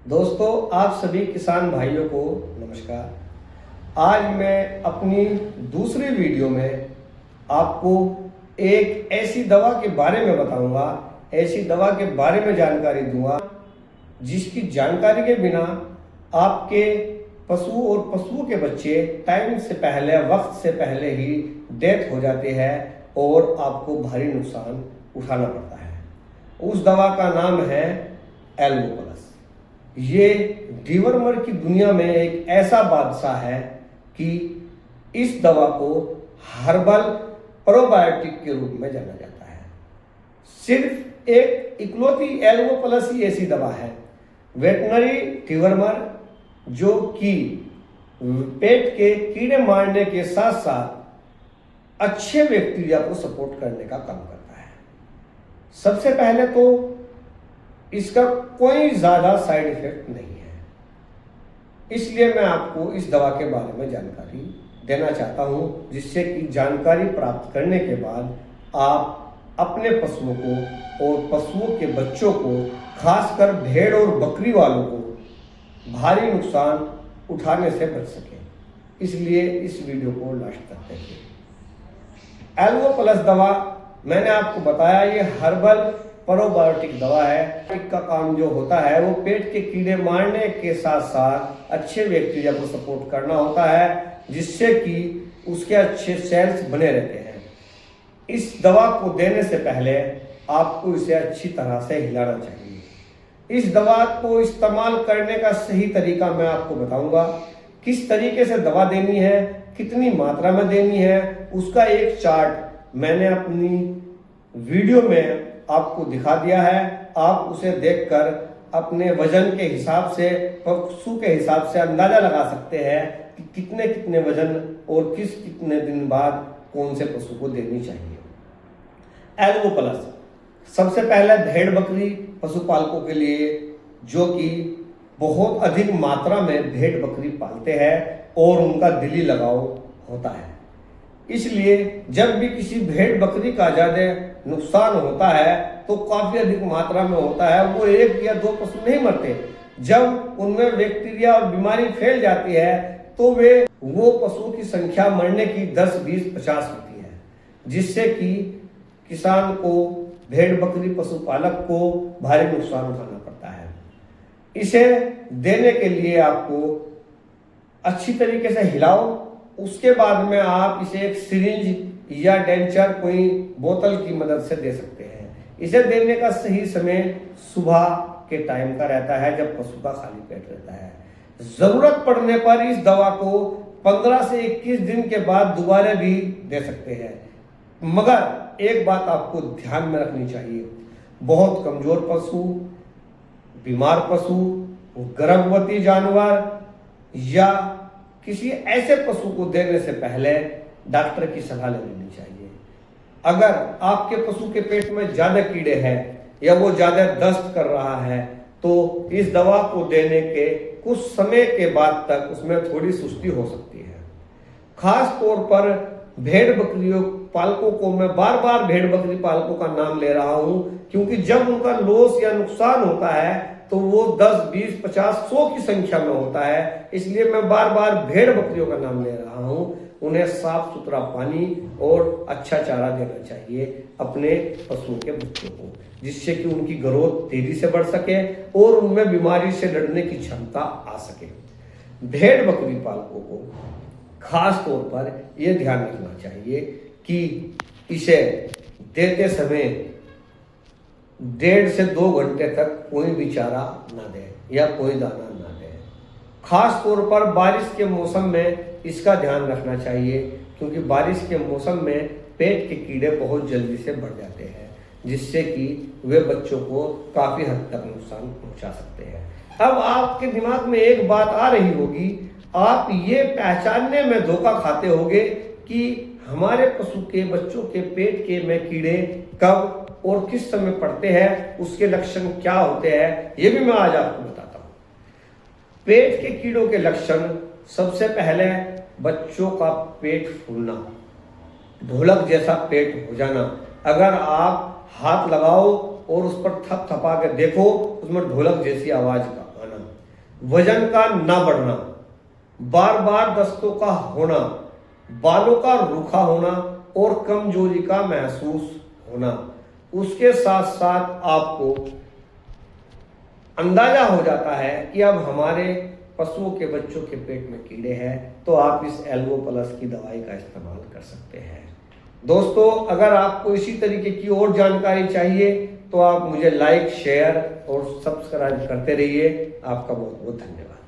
दोस्तों, आप सभी किसान भाइयों को नमस्कार। आज मैं अपनी दूसरी वीडियो में आपको एक ऐसी दवा के बारे में बताऊंगा, ऐसी दवा के बारे में जानकारी दूंगा जिसकी जानकारी के बिना आपके पशु और पशुओं के बच्चे टाइम से पहले, वक्त से पहले ही डेथ हो जाते हैं और आपको भारी नुकसान उठाना पड़ता है। उस दवा का नाम है एल्वो प्लस। ये डीवर्मर की दुनिया में एक ऐसा बादशाह है कि इस दवा को हर्बल प्रोबायोटिक के रूप में जाना जाता है। सिर्फ एक इकलौती एल्वो प्लस ही ऐसी दवा है, वेटनरी डीवर्मर, जो कि पेट के कीड़े मारने के साथ साथ अच्छे बैक्टीरिया को सपोर्ट करने का काम करता है। सबसे पहले तो इसका कोई ज़्यादा साइड इफेक्ट नहीं है, इसलिए मैं आपको इस दवा के बारे में जानकारी देना चाहता हूं, जिससे कि जानकारी प्राप्त करने के बाद आप अपने पशुओं को और पशुओं के बच्चों को, खासकर भेड़ और बकरी वालों को भारी नुकसान उठाने से बच सकें। इसलिए इस वीडियो को लास्ट तक देखिए। एल्वो प्लस दवा मैंने आपको बताया, ये हर्बल प्रोबायोटिक दवा है। इसका काम जो होता है वो पेट के कीड़े मारने के साथ साथ अच्छे बैक्टीरिया को सपोर्ट करना होता है, जिससे कि उसके अच्छे सेल्स बने रहते हैं। इस दवा को देने से पहले आपको इसे अच्छी तरह से हिलाना चाहिए। इस दवा को इस्तेमाल करने का सही तरीका मैं आपको बताऊंगा। किस तरीके से दवा देनी है, कितनी मात्रा में देनी है, उसका एक चार्ट मैंने अपनी वीडियो में आपको दिखा दिया है। आप उसे देखकर अपने वजन के हिसाब से, पशु के हिसाब से अंदाजा लगा सकते हैं कि कितने कितने वजन और कितने दिन बाद कौन से पशु को देनी चाहिए। एल्वो प्लस सबसे पहले भेड़ बकरी पशुपालकों के लिए, जो कि बहुत अधिक मात्रा में भेड़ बकरी पालते हैं और उनका दिली लगाव होता है, इसलिए जब भी किसी भेड़ बकरी का ज्यादा नुकसान होता है तो काफी अधिक मात्रा में होता है। वो एक या दो पशु नहीं मरते, जब उनमें बैक्टीरिया और बीमारी फैल जाती है तो वो पशुओं की संख्या मरने की 10, 20, 50 होती है, जिससे कि किसान को, भेड़ बकरी पशुपालक को भारी नुकसान उठाना पड़ता है। इसे देने के लिए आपको अच्छी तरीके से हिलाओ। उसके बाद में आप इसे एक सिरिंज या डेंचर, कोई बोतल की मदद से दे सकते हैं। इसे देने का सही समय सुबह के टाइम का रहता है, जब पशु का खाली पेट रहता है। जरूरत पड़ने पर इस दवा को 15 से 21 दिन के बाद दोबारा भी दे सकते हैं, मगर एक बात आपको ध्यान में रखनी चाहिए। बहुत कमजोर पशु, बीमार पशु, गर्भवती जानवर या किसी ऐसे पशु को देने से पहले डॉक्टर की सलाह ले लेनी चाहिए। अगर आपके पशु के पेट में ज्यादा कीड़े हैं या वो ज्यादा दस्त कर रहा है तो इस दवा को देने के कुछ समय के बाद तक उसमें थोड़ी सुस्ती हो सकती है। खास तौर पर भेड़ बकरियों पालकों को, मैं बार बार भेड़ बकरी पालकों का नाम ले रहा हूं, क्योंकि जब उनका लॉस या नुकसान होता है तो वो 10, 20, 50, 100 की संख्या में होता है। इसलिए मैं बार बार भेड़ बकरियों का नाम ले रहा हूं। उन्हें साफ सुथरा पानी और अच्छा चारा देना चाहिए अपने पशुओं के बच्चों को, जिससे कि उनकी ग्रोथ तेजी से बढ़ सके और उनमें बीमारी से लड़ने की क्षमता आ सके। भेड़ बकरी पालकों को खास तौर पर यह ध्यान रखना चाहिए कि इसे देते समय 1.5 से 2 घंटे तक कोई भी चारा ना दे या कोई दाना ना दे। खास तौर पर बारिश के मौसम में इसका ध्यान रखना चाहिए, क्योंकि बारिश के मौसम में पेट के कीड़े बहुत जल्दी से बढ़ जाते हैं, जिससे कि वे बच्चों को काफी हद तक नुकसान पहुंचा सकते हैं। अब आपके दिमाग में एक बात आ रही होगी, आप ये पहचानने में धोखा खाते होंगे कि हमारे पशु के बच्चों के पेट के में कीड़े कब और किस समय पड़ते हैं, उसके लक्षण क्या होते हैं, ये भी मैं आज आपको बताता हूं। पेट के कीड़ों के लक्षण, सबसे पहले बच्चों का पेट फूलना, ढोलक जैसा पेट हो जाना। अगर आप हाथ लगाओ और उस पर थपथपा के देखो, उसमें ढोलक जैसी आवाज का आना। वजन का ना बढ़ना, बार बार दस्तों का होना, बालों का रूखा होना और कमजोरी का महसूस होना। उसके साथ साथ आपको अंदाजा हो जाता है कि अब हमारे पशुओं के बच्चों के पेट में कीड़े हैं, तो आप इस एल्वो प्लस की दवाई का इस्तेमाल कर सकते हैं। दोस्तों, अगर आपको इसी तरीके की और जानकारी चाहिए तो आप मुझे लाइक, शेयर और सब्सक्राइब करते रहिए। आपका बहुत बहुत धन्यवाद।